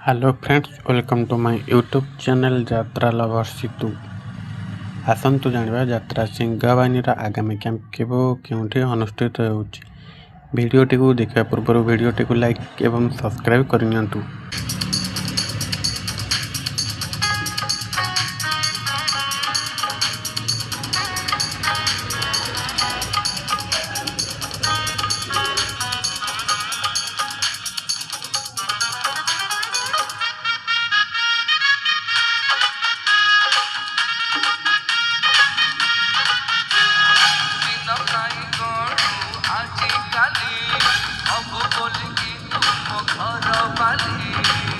Hello friends, welcome to my YouTube channel Yatra lover Situ. आसतु जानिबा यात्रा सिंगाबानीर आगामी कैंप केउंठी अनुष्ठित होउछि। भिडियोटी को देखा पूर्व भिडियोटी को लाइक एवं सब्सक्राइब करनियंतु। आजिकाली अब बोलिकी तुम घर बाली